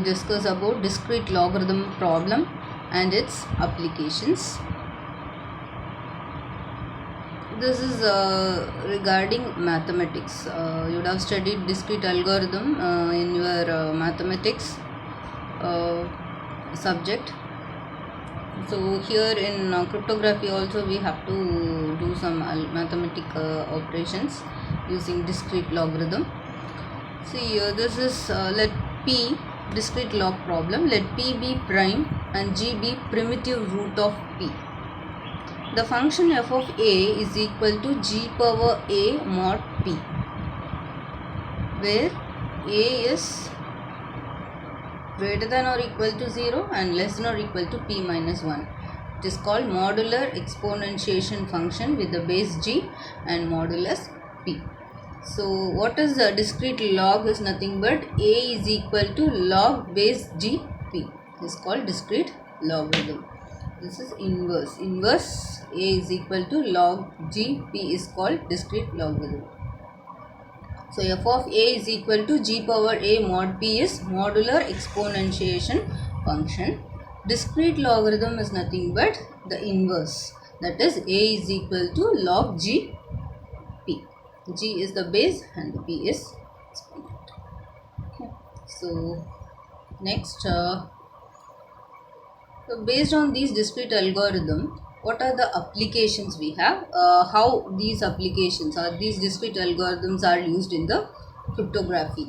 will discuss about discrete logarithm problem and its applications. This is regarding mathematics. You would have studied discrete algorithm in your mathematics subject. So here in cryptography also we have to do some mathematical operations using discrete logarithm. See this is let P discrete log problem. Let P be prime and G be primitive root of P. The function f of a is equal to g power a mod p, where a is greater than or equal to 0 and less than or equal to p minus 1. It is called modular exponentiation function with the base g and modulus p. So what is the discrete log is nothing but a is equal to log base g p. This is called discrete logarithm. This is inverse. Inverse a is equal to log g p is called discrete logarithm. So f of a is equal to g power a mod p is modular exponentiation function. Discrete logarithm is nothing but the inverse, that is a is equal to log g p. G is the base and the p is exponent. Okay. So next so based on these discrete algorithm, what are the applications we have? How these applications or these discrete algorithms are used in the cryptography?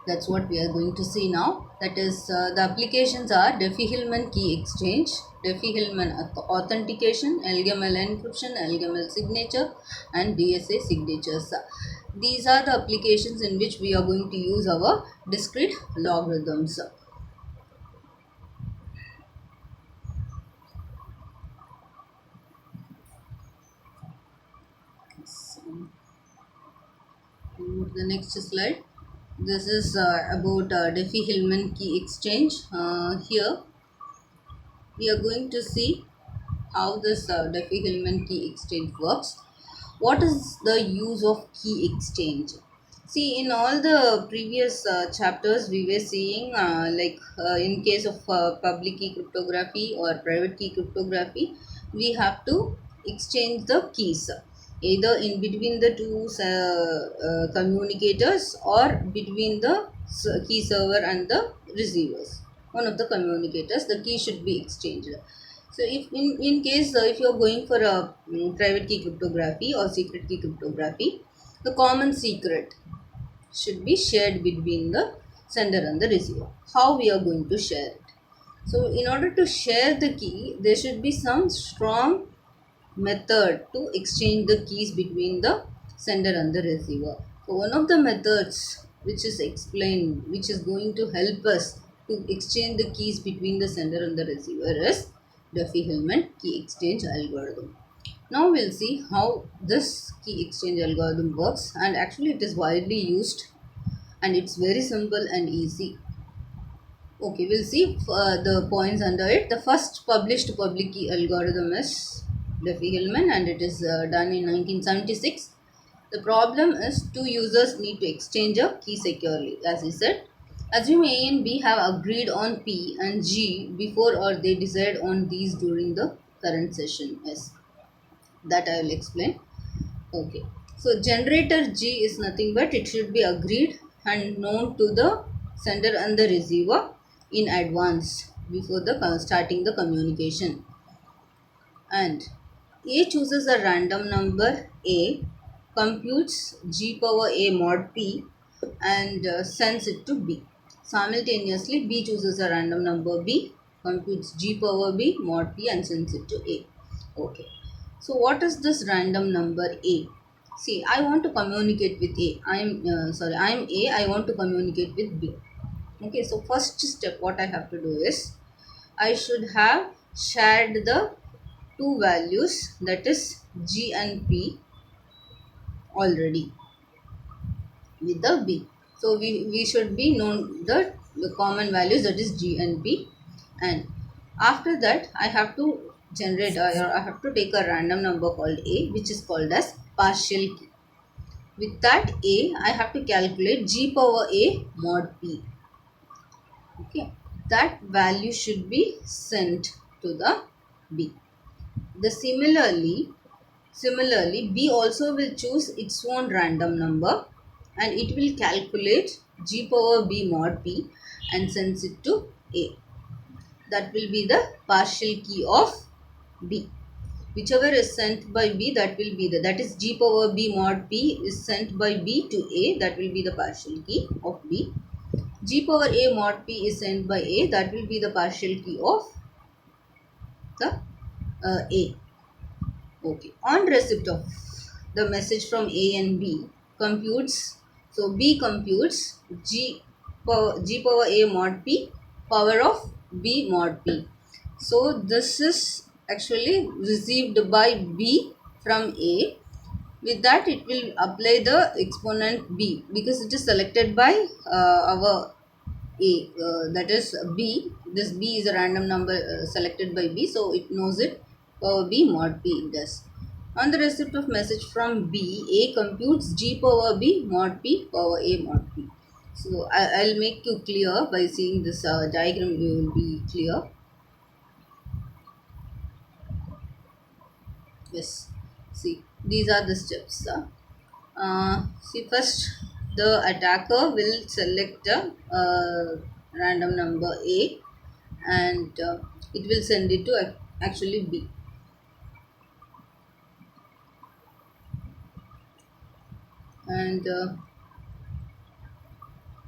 That's what we are going to see now. That is, the applications are Diffie-Hellman key exchange, Diffie-Hellman authentication, LGML encryption, LGML signature, and DSA signatures. These are the applications in which we are going to use our discrete logarithms. The next slide. This is about Diffie-Hellman key exchange. Here we are going to see how this Diffie-Hellman key exchange works. What is the use of key exchange? See, in all the previous chapters we were seeing in case of public key cryptography or private key cryptography, we have to exchange the keys either in between the two communicators or between the key server and the receivers. One of the communicators, the key should be exchanged. So if in case if you are going for a private key cryptography or secret key cryptography, the common secret should be shared between the sender and the receiver. How we are going to share it? So in order to share the key, there should be some strong method to exchange the keys between the sender and the receiver. So one of the methods which is explained, which is going to help us to exchange the keys between the sender and the receiver is Diffie-Hellman key exchange algorithm. Now we'll see how this key exchange algorithm works, and actually it is widely used and it's very simple and easy. Okay, we'll see the points under it. The first published public key algorithm is Diffie-Hellman and it is done in 1976. The problem is two users need to exchange a key securely. As I said, assume A and B have agreed on P and G before or they decide on these during the current session. Yes, that I will explain. Okay, so generator G is nothing but it should be agreed and known to the sender and the receiver in advance before the starting the communication. And A chooses a random number A, computes G power A mod P and sends it to B. Simultaneously, B chooses a random number B, computes G power B mod P and sends it to A. Okay. So what is this random number A? See, I want to communicate with A. I am A. I want to communicate with B. Okay. So first step, what I have to do is I should have shared the two values, that is G and P, already with the B. So we should be known the common values, that is G and P, and after that I have to generate or I have to take a random number called A, which is called as partial key. With that A, I have to calculate G power A mod P. Okay, that value should be sent to the B. The similarly B also will choose its own random number, and it will calculate g power b mod p and sends it to A. That will be the partial key of B. Whichever is sent by B, that will be that is g power b mod p is sent by B to A, that will be the partial key of B. G power A mod P is sent by A, that will be the partial key of the A. Okay. On receipt of the message from A and B, computes, so B computes G power A mod P power of B mod P. So this is actually received by B from A. With that, it will apply the exponent B because it is selected by our A, that is B. This B is a random number selected by B, so it knows it power B mod P it does. On the receipt of message from B, A computes G power B mod P power A mod P. So I'll make you clear by seeing this diagram. You will be clear. Yes. See, these are the steps. See, first the attacker will select a random number A, and it will send it to actually B. And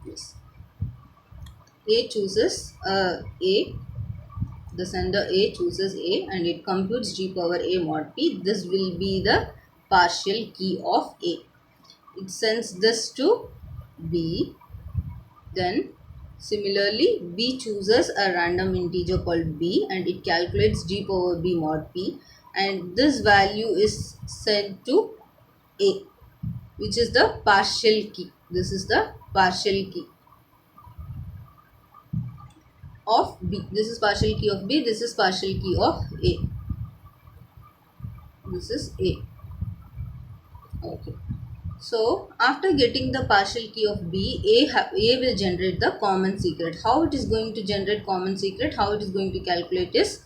yes, A chooses A. The sender A chooses A, and it computes G power A mod P. This will be the partial key of A. It sends this to B. Then similarly, B chooses a random integer called B, and it calculates G power B mod P, and this value is sent to A, which is the partial key. This is the partial key of B. This is partial key of B. This is partial key of A. This is A. Okay. So after getting the partial key of B, A will generate the common secret. How it is going to generate common secret? How it is going to calculate is,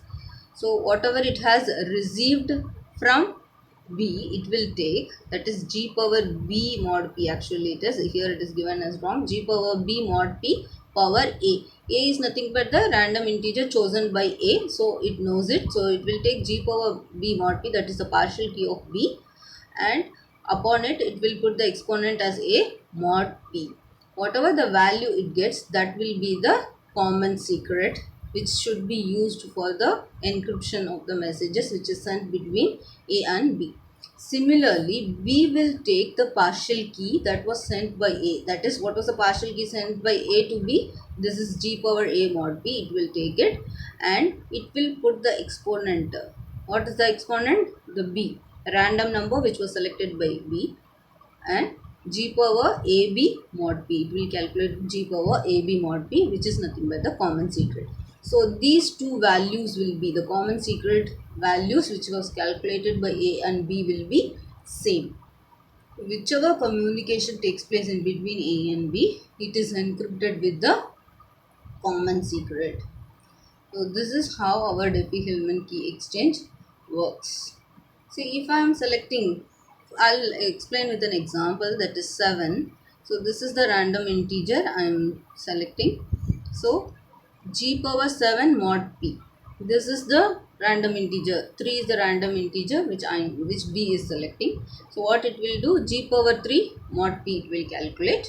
so whatever it has received from B, it will take, that is G power B mod P. Actually it is, here it is given as wrong, G power B mod P power A. A is nothing but the random integer chosen by A, so it knows it. So it will take G power B mod P, that is the partial key of B, and upon it, it will put the exponent as A mod P. Whatever the value it gets, that will be the common secret, which should be used for the encryption of the messages which is sent between A and B. Similarly, B will take the partial key that was sent by A. That is, what was the partial key sent by A to B? This is G power A mod P. It will take it, and it will put the exponent. What is the exponent? The B, random number which was selected by B, and G power AB mod P. It will calculate G power AB mod P, which is nothing but the common secret. So these two values will be the common secret values which was calculated by A and B will be same. Whichever communication takes place in between A and B, it is encrypted with the common secret. So this is how our Diffie-Hellman key exchange works. See, if I am selecting, I'll explain with an example, that is 7. So this is the random integer I am selecting. So G power 7 mod P. This is the random integer. 3 is the random integer which B is selecting. So what it will do, G power 3 mod P it will calculate,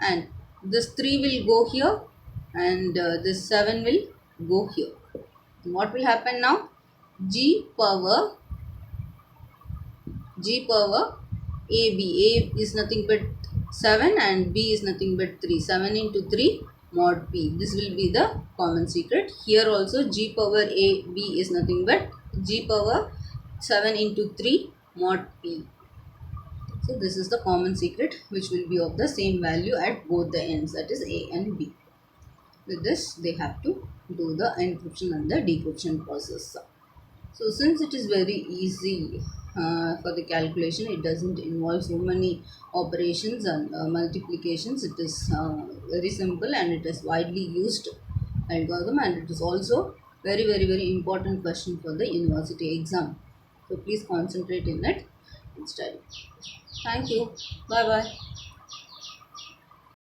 and this 3 will go here, and this 7 will go here. What will happen now? G power AB. A is nothing but 7 and B is nothing but 3. 7 into 3 mod P. This will be the common secret. Here also G power AB is nothing but G power 7 into 3 mod P. So this is the common secret which will be of the same value at both the ends, that is A and B. With this, they have to do the encryption and the decryption process. So since it is very easy for the calculation, it doesn't involve so many operations and multiplications. It is very simple, and it is widely used algorithm, and it is also very important question for the university exam. So please concentrate in it and study. Thank you. Bye bye.